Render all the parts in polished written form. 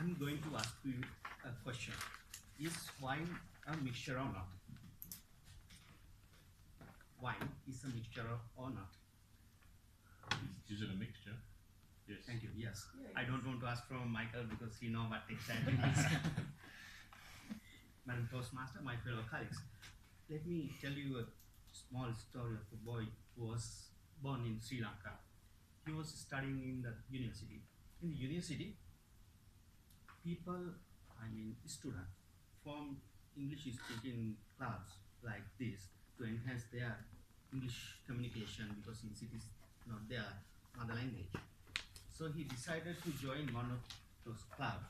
I'm going to ask you a question. Is wine a mixture or not? Wine is a mixture or not? Is it a mixture? Yes. Thank you. Yes. Yeah, I don't want to ask from Michael because he knows what exactly it is. Madam Toastmaster, my fellow colleagues, let me tell you a small story of a boy who was born in Sri Lanka. He was studying in the university. In the university, students, form English speaking clubs like this to enhance their English communication because in cities not their mother language. So he decided to join one of those clubs,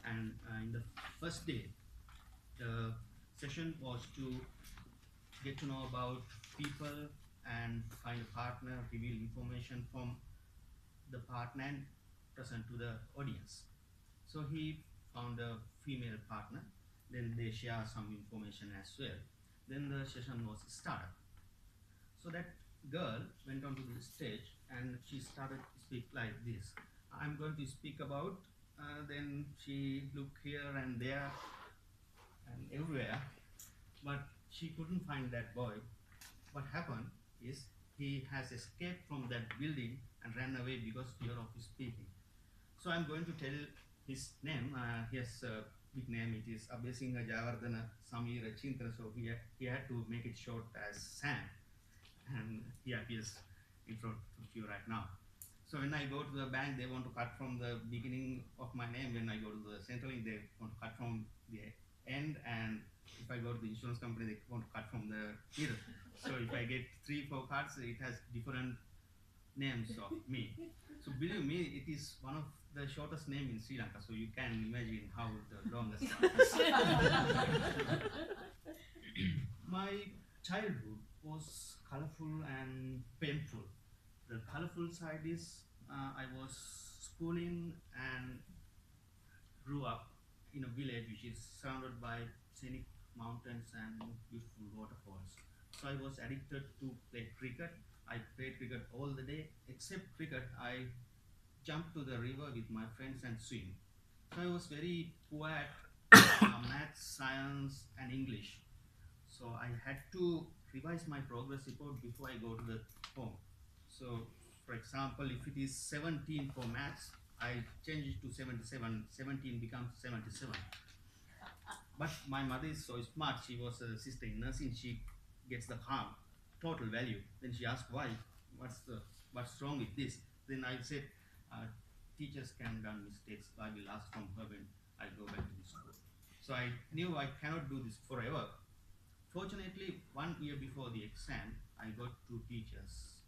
and in the first day, the session was to get to know about people and find a partner, reveal information from the partner and present to the audience. So he found a female partner, then they share some information as well. Then the session was started. So that girl went onto the stage and she started to speak like this. I'm going to speak about, then she looked here and there and everywhere, but she couldn't find that boy. What happened is he has escaped from that building and ran away because fear of speaking. So I'm going to tell his name. He has a big name. It is Abhyasinga Javardhana Samira Chintana. So he had to make it short as Sam, and he appears in front of you right now. So when I go to the bank, they want to cut from the beginning of my name. When I go to the Centrelink, they want to cut from the end, and if I go to the insurance company, they want to cut from the middle. So if I get 3-4 cards, it has different names of me. So believe me, it is one of the shortest name in Sri Lanka. So you can imagine how the longest one is. My childhood was colorful and painful. The colorful side is I was schooling and grew up in a village which is surrounded by scenic mountains and beautiful waterfalls. So I was addicted to play cricket. I played cricket all the day. Except cricket, I jumped to the river with my friends and swim. So I was very poor at maths, science, and English. So I had to revise my progress report before I go to the home. So, for example, if it is 17 for maths, I change it to 77. 17 becomes 77. But my mother is so smart. She was a sister in nursing. She gets the total value. Then she asked why. What's wrong with this? Then I said, teachers can do mistakes. I will ask from her when I go back to the school. So I knew I cannot do this forever. Fortunately, 1 year before the exam, I got 2 teachers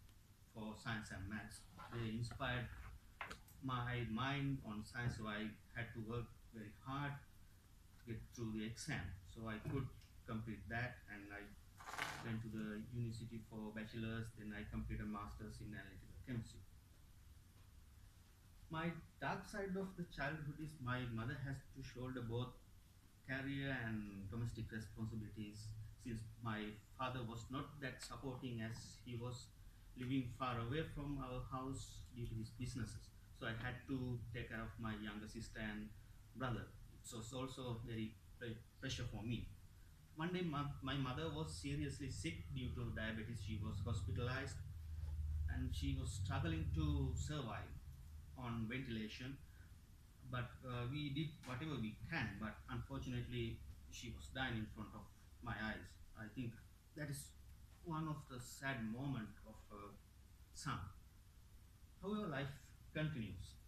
for science and maths. They inspired my mind on science, so I had to work very hard to get through the exam. So I could complete that, and I went to the university for bachelor's, then I completed a master's in analytical chemistry. My dark side of the childhood is my mother has to shoulder both career and domestic responsibilities, since my father was not that supporting as he was living far away from our house due to his businesses. So I had to take care of my younger sister and brother. So it's also very pressure for me. One day my mother was seriously sick due to diabetes. She was hospitalized and she was struggling to survive on ventilation, but we did whatever we can, but unfortunately she was dying in front of my eyes. I think that is one of the sad moments of a son. However, life continues.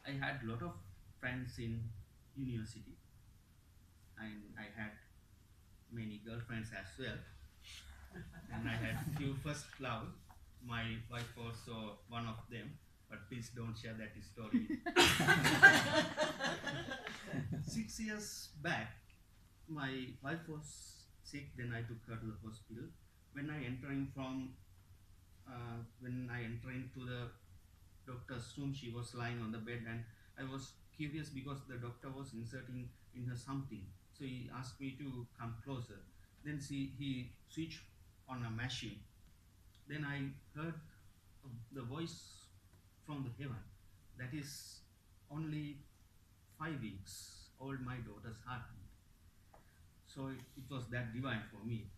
I had a lot of friends in university, and I had many girlfriends as well, and I had few first love. My wife also one of them, but please don't share that story. 6 years back, my wife was sick. Then I took her to the hospital. When I entering into the doctor's room, she was lying on the bed, and I was curious because the doctor was inserting in her something. So he asked me to come closer. Then he switched on a machine. Then I heard the voice from the heaven. That is only 5 weeks old my daughter's heartbeat. So it was that divine for me.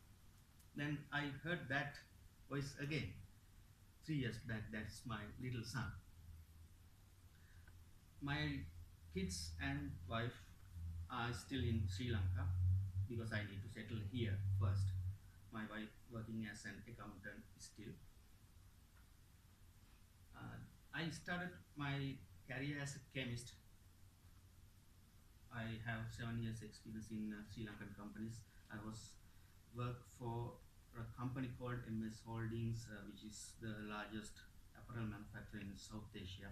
Then I heard that voice again 3 years back. That's my little son. My kids and wife are still in Sri Lanka because I need to settle here first. My wife working as an accountant still. I started my career as a chemist. I have 7 years experience in Sri Lankan companies. I was work for a company called MS Holdings, which is the largest apparel manufacturer in South Asia.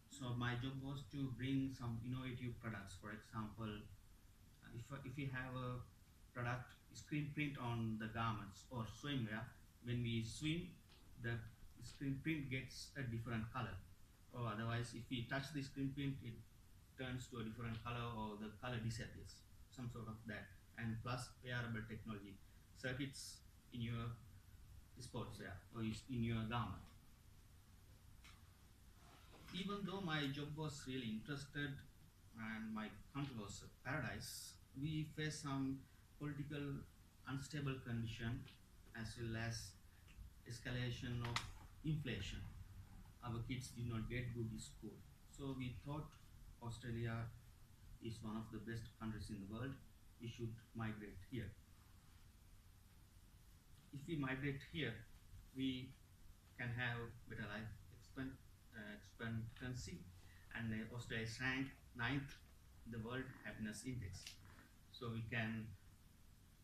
So my job was to bring some innovative products. For example, if we have a product screen print on the garments or swimwear, when we swim, the screen print gets a different color. Or otherwise, if we touch the screen print, it turns to a different color or the color disappears. Some sort of that. And plus wearable technology, circuits in your sportswear or in your garment. Even though my job was really interested and my country was a paradise, we faced some political unstable condition as well as escalation of inflation. Our kids did not get good school. So we thought Australia is one of the best countries in the world. We should migrate here. If we migrate here, we can have better life expectancy, and Australia is ranked 9th in the World Happiness Index. So we can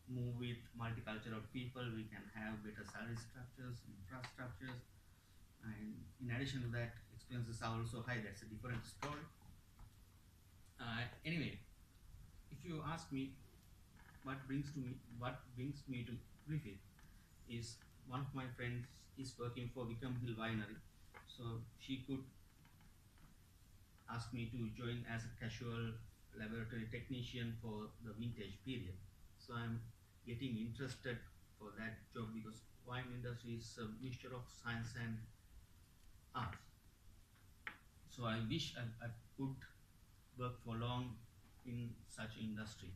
move with multicultural people, we can have better salary structures, infrastructures, and in addition to that, expenses are also high. That's a different story. Anyway, if you ask me what brings me to Griffith is one of my friends is working for Wickham Hill Winery, so she could ask me to join as a casual laboratory technician for the vintage period. So I'm getting interested for that job because wine industry is a mixture of science and art. So I wish I could work for long in such industry.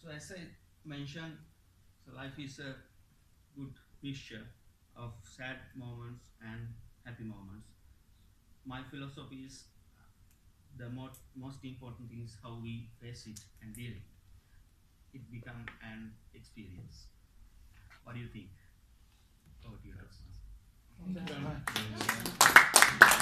So as I mentioned, so life is a good mixture of sad moments and happy moments. My philosophy is the most important thing is how we face it and deal it. It becomes an experience. What do you think? Over to you, Rosmas. Thank you very much.